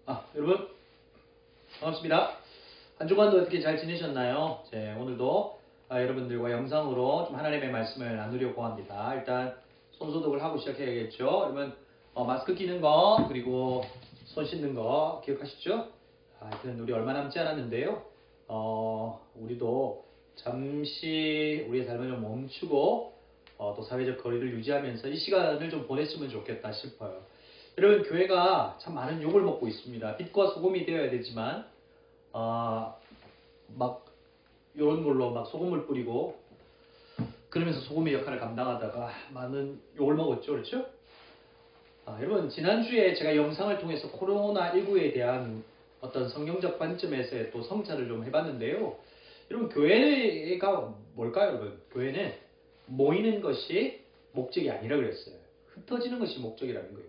여러분 반갑습니다. 한 주간도 어떻게 잘 지내셨나요? 오늘도 여러분들과 영상으로 좀 하나님의 말씀을 나누려고 합니다. 일단 손소독을 하고 시작해야겠죠. 여러분 마스크 끼는 거 그리고 손 씻는 거 기억하시죠? 하여튼 우리 얼마 남지 않았는데요. 우리도 잠시 우리의 삶을 좀 멈추고 또 사회적 거리를 유지하면서 이 시간을 좀 보냈으면 좋겠다 싶어요. 여러분, 교회가 참 많은 욕을 먹고 있습니다. 빛과 소금이 되어야 되지만 막 이런 걸로 막 소금을 뿌리고 그러면서 소금의 역할을 감당하다가 많은 욕을 먹었죠. 그렇죠? 여러분, 지난주에 제가 영상을 통해서 코로나19에 대한 어떤 성경적 관점에서의 또 성찰을 좀 해봤는데요. 여러분, 교회가 뭘까요, 여러분? 교회는 모이는 것이 목적이 아니라 그랬어요. 흩어지는 것이 목적이라는 거예요.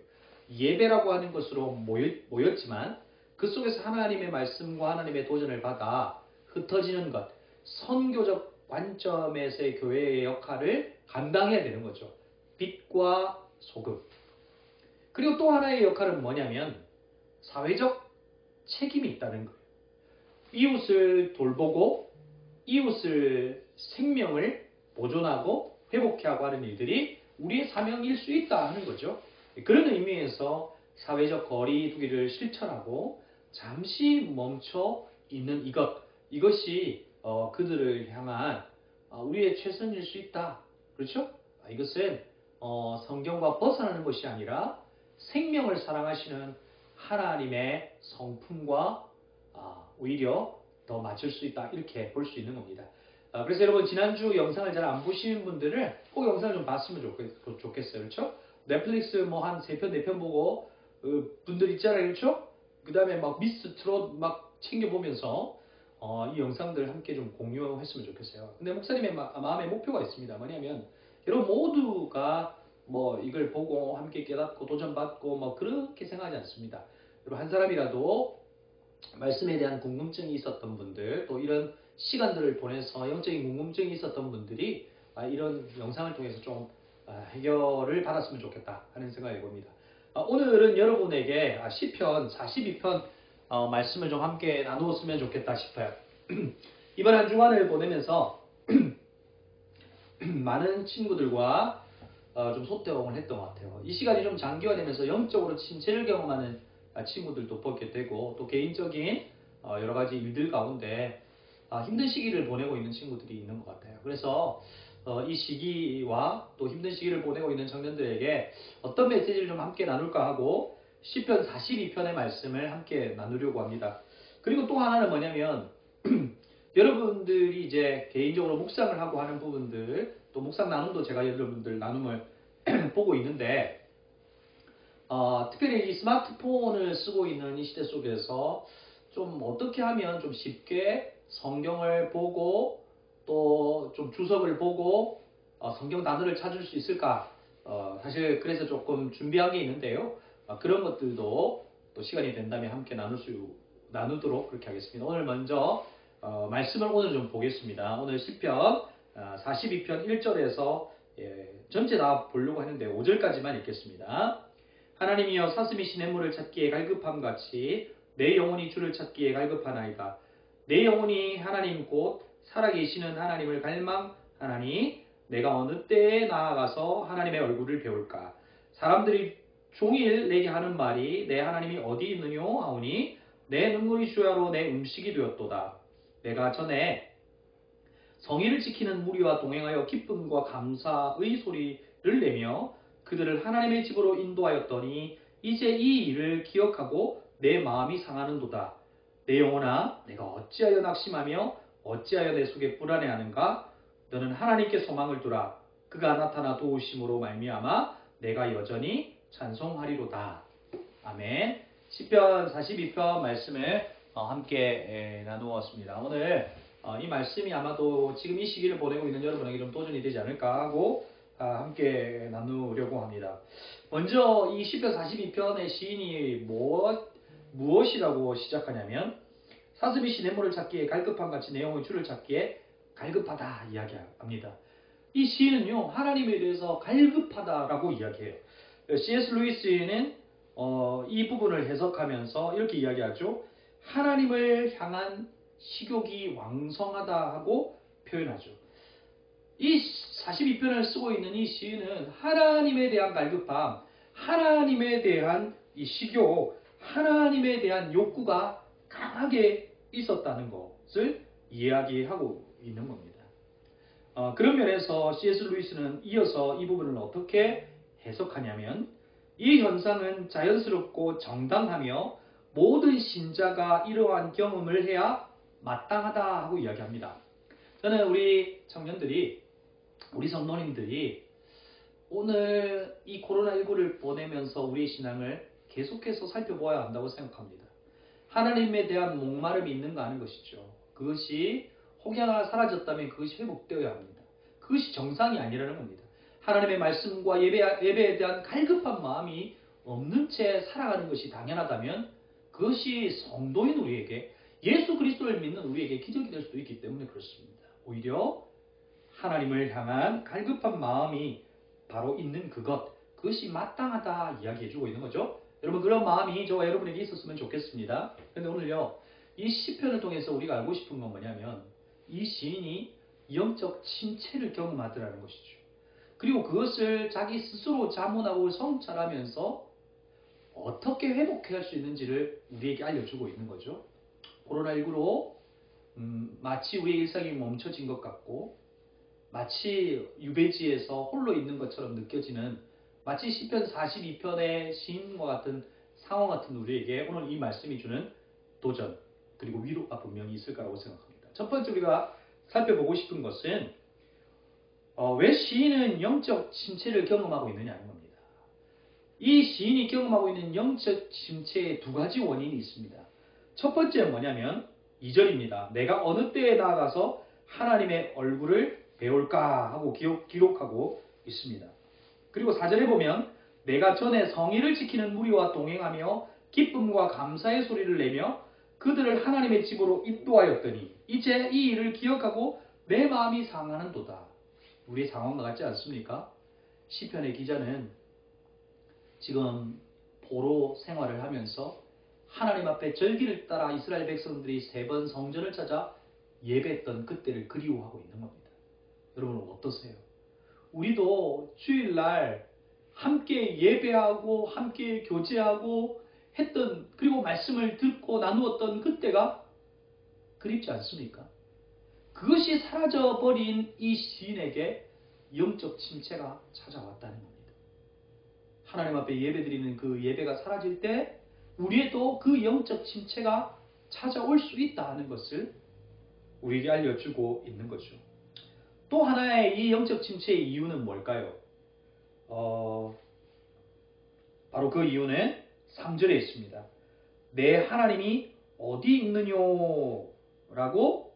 예배라고 하는 것으로 모였지만 그 속에서 하나님의 말씀과 하나님의 도전을 받아 흩어지는 것, 선교적 관점에서의 교회의 역할을 감당해야 되는 거죠. 빛과 소금. 그리고 또 하나의 역할은 뭐냐면 사회적 책임이 있다는 거예요. 이웃을 돌보고 이웃을 생명을 보존하고 회복하고 하는 일들이 우리의 사명일 수 있다 하는 거죠. 그런 의미에서 사회적 거리 두기를 실천하고 잠시 멈춰 있는 이것이 그들을 향한 우리의 최선일 수 있다. 그렇죠? 이것은 성경과 벗어나는 것이 아니라 생명을 사랑하시는 하나님의 성품과 오히려 더 맞출 수 있다. 이렇게 볼 수 있는 겁니다. 그래서 여러분 지난주 영상을 잘 안 보신 분들은 꼭 영상을 좀 봤으면 좋겠어요. 그렇죠? 넷플릭스 뭐 한 3편, 4편 보고 분들 있잖아요. 그렇죠? 그 다음에 막 미스 트롯 막 챙겨보면서 이 영상들 함께 좀 공유했으면 좋겠어요. 근데 목사님의 마음의 목표가 있습니다. 뭐냐면 여러분 모두가 뭐 이걸 보고 함께 깨닫고 도전받고 뭐 그렇게 생각하지 않습니다. 여러분 한 사람이라도 말씀에 대한 궁금증이 있었던 분들, 또 이런 시간들을 보내서 영적인 궁금증이 있었던 분들이 이런 영상을 통해서 좀 해결을 받았으면 좋겠다 하는 생각이 봅니다. 오늘은 여러분에게 시편 42편 말씀을 좀 함께 나누었으면 좋겠다 싶어요. 이번 한 주간을 보내면서 많은 친구들과 좀 소통을 했던 것 같아요. 이 시간이 좀 장기화되면서 영적으로 침체를 경험하는 친구들도 보게 되고 또 개인적인 여러 가지 일들 가운데 힘든 시기를 보내고 있는 친구들이 있는 것 같아요. 그래서 이 시기와 또 힘든 시기를 보내고 있는 청년들에게 어떤 메시지를 좀 함께 나눌까 하고 시편 42편의 말씀을 함께 나누려고 합니다. 그리고 또 하나는 뭐냐면 여러분들이 이제 개인적으로 묵상을 하고 하는 부분들 또 묵상 나눔도 제가 여러분들 나눔을 보고 있는데 특별히 이 스마트폰을 쓰고 있는 이 시대 속에서 좀 어떻게 하면 좀 쉽게 성경을 보고 또 좀 주석을 보고 성경 단어를 찾을 수 있을까? 사실 그래서 조금 준비한 게 있는데요. 그런 것들도 또 시간이 된다면 함께 나누도록 그렇게 하겠습니다. 오늘 먼저 말씀을 오늘 좀 보겠습니다. 오늘 시편 42편 1절에서 전체 다 보려고 했는데 5절까지만 읽겠습니다. 하나님이여 사슴이 시냇물을 찾기에 갈급함같이 내 영혼이 주를 찾기에 갈급하나이다. 내 영혼이 하나님 곧 살아계시는 하나님을 갈망하나니 내가 어느 때에 나아가서 하나님의 얼굴을 배울까. 사람들이 종일 내게 하는 말이 내 하나님이 어디 있느뇨 하오니 내 눈물이 주야로 내 음식이 되었도다. 내가 전에 성의를 지키는 무리와 동행하여 기쁨과 감사의 소리를 내며 그들을 하나님의 집으로 인도하였더니 이제 이 일을 기억하고 내 마음이 상하는도다. 내 영혼아 내가 어찌하여 낙심하며 어찌하여 내 속에 불안해하는가. 너는 하나님께 소망을 두라. 그가 나타나 도우심으로 말미암아 내가 여전히 찬송하리로다. 아멘. 시편 42편 말씀을 함께 나누었습니다. 오늘 이 말씀이 아마도 지금 이 시기를 보내고 있는 여러분에게 좀 도전이 되지 않을까 하고 함께 나누려고 합니다. 먼저 이 시편 42편의 시인이 무엇이라고 시작하냐면 사슴이 시냇물을 찾기에 갈급함같이 내 영혼이 주를 찾기에 갈급하다 이야기합니다. 이 시인은요 하나님에 대해서 갈급하다라고 이야기해요. C.S. 루이스는 이 부분을 해석하면서 이렇게 이야기하죠. 하나님을 향한 식욕이 왕성하다 하고 표현하죠. 이 42편을 쓰고 있는 이 시인은 하나님에 대한 갈급함, 하나님에 대한 이 식욕, 하나님에 대한 욕구가 강하게 있었다는 것을 이야기하고 있는 겁니다. 그런 면에서 C.S. 루이스는 이어서 이 부분을 어떻게 해석하냐면 이 현상은 자연스럽고 정당하며 모든 신자가 이러한 경험을 해야 마땅하다 하고 이야기합니다. 저는 우리 청년들이, 우리 성도님들이 오늘 이 코로나19를 보내면서 우리의 신앙을 계속해서 살펴보아야 한다고 생각합니다. 하나님에 대한 목마름이 있는가 하는 것이죠. 그것이 혹이 하나 사라졌다면 그것이 회복되어야 합니다. 그것이 정상이 아니라는 겁니다. 하나님의 말씀과 예배에 대한 갈급한 마음이 없는 채 살아가는 것이 당연하다면 그것이 성도인 우리에게, 예수 그리스도를 믿는 우리에게 기적이 될 수도 있기 때문에 그렇습니다. 오히려 하나님을 향한 갈급한 마음이 바로 있는 그것이 마땅하다 이야기해주고 있는 거죠. 여러분, 그런 마음이 저와 여러분에게 있었으면 좋겠습니다. 그런데 오늘요, 이 시편을 통해서 우리가 알고 싶은 건 뭐냐면 이 시인이 영적 침체를 경험하더라는 것이죠. 그리고 그것을 자기 스스로 자문하고 성찰하면서 어떻게 회복할 수 있는지를 우리에게 알려주고 있는 거죠. 코로나19로 마치 우리의 일상이 멈춰진 것 같고 마치 유배지에서 홀로 있는 것처럼 느껴지는, 마치 시편 42편의 시인과 같은 상황 같은 우리에게 오늘 이 말씀이 주는 도전 그리고 위로가 분명히 있을 거라고 생각합니다. 첫 번째 우리가 살펴보고 싶은 것은 왜 시인은 영적 침체를 경험하고 있느냐는 겁니다. 이 시인이 경험하고 있는 영적 침체에 두 가지 원인이 있습니다. 첫 번째는 뭐냐면 2절입니다. 내가 어느 때에 나아가서 하나님의 얼굴을 배울까 하고 기록하고 있습니다. 그리고 4절에 보면 내가 전에 성의를 지키는 무리와 동행하며 기쁨과 감사의 소리를 내며 그들을 하나님의 집으로 인도하였더니 이제 이 일을 기억하고 내 마음이 상하는도다. 우리의 상황과 같지 않습니까? 시편의 기자는 지금 포로 생활을 하면서 하나님 앞에 절기를 따라 이스라엘 백성들이 3번 성전을 찾아 예배했던 그때를 그리워하고 있는 겁니다. 여러분 어떠세요? 우리도 주일날 함께 예배하고 함께 교제하고 했던, 그리고 말씀을 듣고 나누었던 그때가 그립지 않습니까? 그것이 사라져버린 이 시인에게 영적 침체가 찾아왔다는 겁니다. 하나님 앞에 예배드리는 그 예배가 사라질 때 우리에도 그 영적 침체가 찾아올 수 있다 하는 것을 우리에게 알려주고 있는 거죠. 또 하나의 이 영적 침체의 이유는 뭘까요? 바로 그 이유는 3절에 있습니다. 내 하나님이 어디 있느뇨? 라고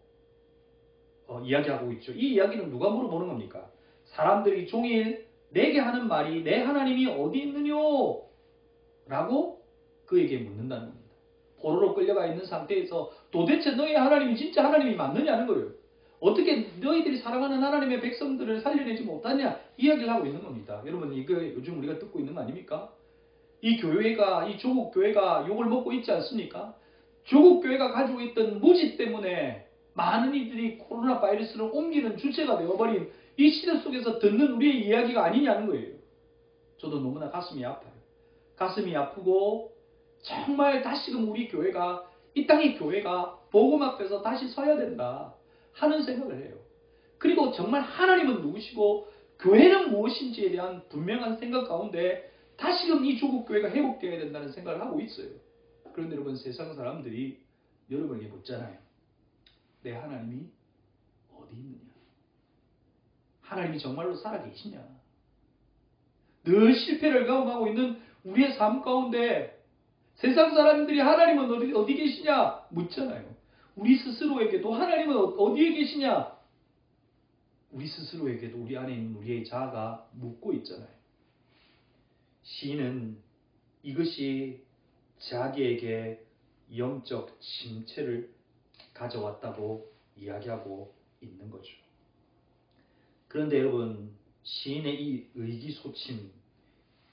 이야기하고 있죠. 이 이야기는 누가 물어보는 겁니까? 사람들이 종일 내게 하는 말이 내 하나님이 어디 있느뇨? 라고 그에게 묻는다는 겁니다. 포로로 끌려가 있는 상태에서 도대체 너희 하나님이 진짜 하나님이 맞느냐는 거예요. 어떻게 너희들이 사랑하는 하나님의 백성들을 살려내지 못하냐 이야기를 하고 있는 겁니다. 여러분 이거 요즘 우리가 듣고 있는 거 아닙니까? 이 교회가, 이 조국 교회가 욕을 먹고 있지 않습니까? 조국 교회가 가지고 있던 무지 때문에 많은 이들이 코로나 바이러스를 옮기는 주체가 되어버린 이 시대 속에서 듣는 우리의 이야기가 아니냐는 거예요. 저도 너무나 가슴이 아파요. 가슴이 아프고 정말 다시금 우리 교회가, 이 땅의 교회가 복음 앞에서 다시 서야 된다 하는 생각을 해요. 그리고 정말 하나님은 누구시고 교회는 무엇인지에 대한 분명한 생각 가운데 다시금 이 조국 교회가 회복되어야 된다는 생각을 하고 있어요. 그런데 여러분 세상 사람들이 여러분에게 묻잖아요. 내 하나님이 어디 있느냐? 하나님이 정말로 살아계시냐? 늘 실패를 경험하고 있는 우리의 삶 가운데 세상 사람들이 하나님은 어디 계시냐? 묻잖아요. 우리 스스로에게도 하나님은 어디에 계시냐? 우리 스스로에게도 우리 안에 있는 우리의 자아가 묻고 있잖아요. 시인은 이것이 자기에게 영적 침체를 가져왔다고 이야기하고 있는 거죠. 그런데 여러분, 시인의 이 의기소침,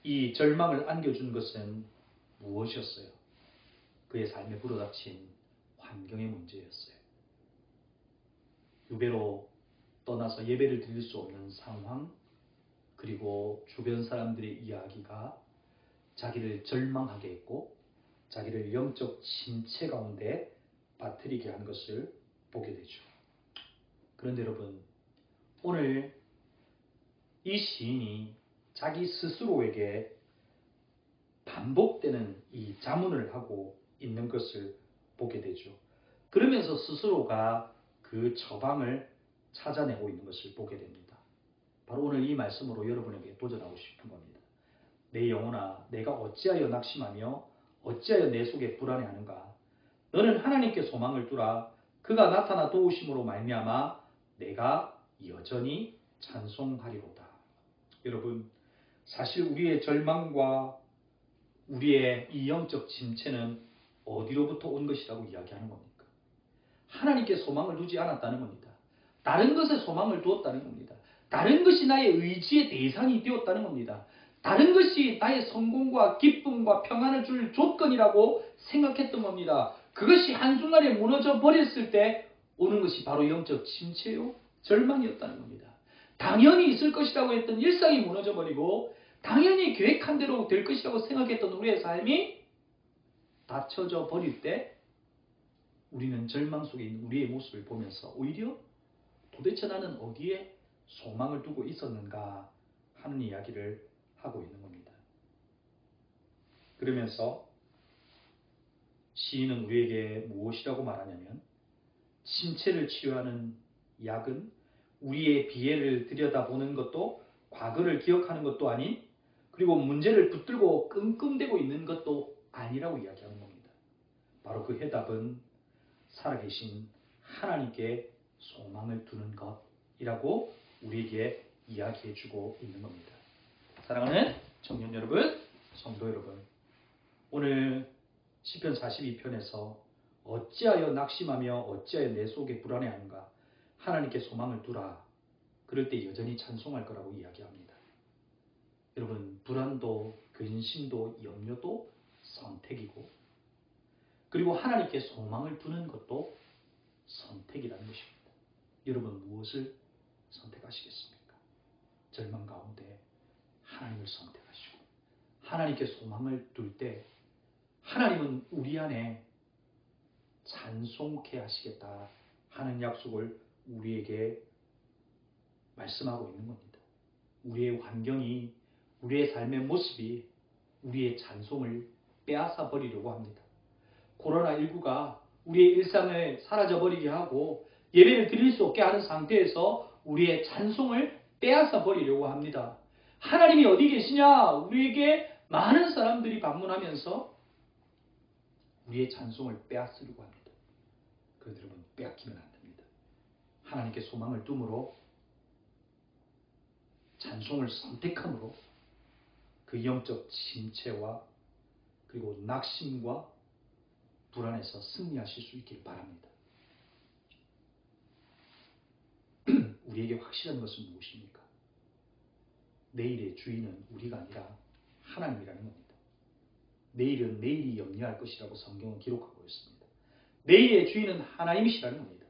이 절망을 안겨준 것은 무엇이었어요? 그의 삶에 불어닥친 환경의 문제였어요. 유배로 떠나서 예배를 드릴 수 없는 상황, 그리고 주변 사람들의 이야기가 자기를 절망하게 했고 자기를 영적 침체 가운데 빠뜨리게 한 것을 보게 되죠. 그런데 여러분, 오늘 이 시인이 자기 스스로에게 반복되는 이 자문을 하고 있는 것을 보게 되죠. 그러면서 스스로가 그 처방을 찾아내고 있는 것을 보게 됩니다. 바로 오늘 이 말씀으로 여러분에게 도전하고 싶은 겁니다. 내 영혼아, 내가 어찌하여 낙심하며 어찌하여 내 속에 불안해하는가? 너는 하나님께 소망을 두라. 그가 나타나 도우심으로 말미암아 내가 여전히 찬송하리로다. 여러분, 사실 우리의 절망과 우리의 이 영적 침체는 어디로부터 온 것이라고 이야기하는 겁니까? 하나님께 소망을 두지 않았다는 겁니다. 다른 것에 소망을 두었다는 겁니다. 다른 것이 나의 의지의 대상이 되었다는 겁니다. 다른 것이 나의 성공과 기쁨과 평안을 줄 조건이라고 생각했던 겁니다. 그것이 한순간에 무너져 버렸을 때 오는 것이 바로 영적 침체요, 절망이었다는 겁니다. 당연히 있을 것이라고 했던 일상이 무너져 버리고 당연히 계획한 대로 될 것이라고 생각했던 우리의 삶이 닫혀져 버릴 때 우리는 절망 속에 있는 우리의 모습을 보면서 오히려 도대체 나는 어디에 소망을 두고 있었는가 하는 이야기를 하고 있는 겁니다. 그러면서 시인은 우리에게 무엇이라고 말하냐면, 침체를 치유하는 약은 우리의 비애를 들여다보는 것도 과거를 기억하는 것도 아닌, 그리고 문제를 붙들고 끙끙대고 있는 것도 아니라고 이야기하는 겁니다. 바로 그 해답은 살아계신 하나님께 소망을 두는 것이라고 우리에게 이야기해주고 있는 겁니다. 사랑하는 청년 여러분, 성도 여러분, 오늘 시편 42편에서 어찌하여 낙심하며 어찌하여 내 속에 불안해하는가? 하나님께 소망을 두라. 그럴 때 여전히 찬송할 거라고 이야기합니다. 여러분, 불안도 근심도 염려도 선택이고, 그리고 하나님께 소망을 두는 것도 선택이라는 것입니다. 여러분, 무엇을 선택하시겠습니까? 절망 가운데 하나님을 선택하시고 하나님께 소망을 둘 때 하나님은 우리 안에 찬송케 하시겠다 하는 약속을 우리에게 말씀하고 있는 겁니다. 우리의 환경이, 우리의 삶의 모습이 우리의 찬송을 빼앗아 버리려고 합니다. 코로나19가 우리의 일상을 사라져버리게 하고 예배를 드릴 수 없게 하는 상태에서 우리의 찬송을 빼앗아 버리려고 합니다. 하나님이 어디 계시냐? 우리에게 많은 사람들이 방문하면서 우리의 찬송을 빼앗으려고 합니다. 그런데 여러분, 빼앗기면 안 됩니다. 하나님께 소망을 둠으로, 찬송을 선택함으로 그 영적 침체와 그리고 낙심과 불안에서 승리하실 수 있길 바랍니다. 우리에게 확실한 것은 무엇입니까? 내일의 주인은 우리가 아니라 하나님이라는 겁니다. 내일은 내일이 염려할 것이라고 성경은 기록하고 있습니다. 내일의 주인은 하나님이시라는 겁니다.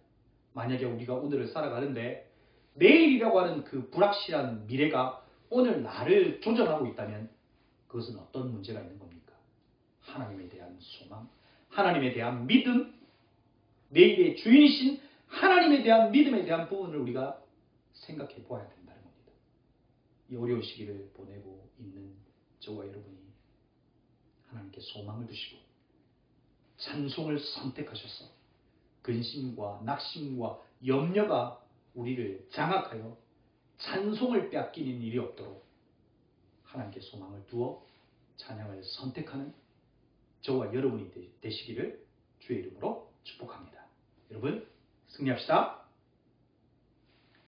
만약에 우리가 오늘을 살아가는데 내일이라고 하는 그 불확실한 미래가 오늘 나를 조정하고 있다면 그것은 어떤 문제가 있는 겁니까? 하나님에 대한 소망, 하나님에 대한 믿음, 내일의 주인이신 하나님에 대한 믿음에 대한 부분을 우리가 생각해 보아야 된다는 겁니다. 이 어려운 시기를 보내고 있는 저와 여러분이 하나님께 소망을 두시고 찬송을 선택하셔서 근심과 낙심과 염려가 우리를 장악하여 찬송을 빼앗기는 일이 없도록 하나님께 소망을 두어 찬양을 선택하는 저와 여러분이 되시기를 주의 이름으로 축복합니다. 여러분, 승리합시다.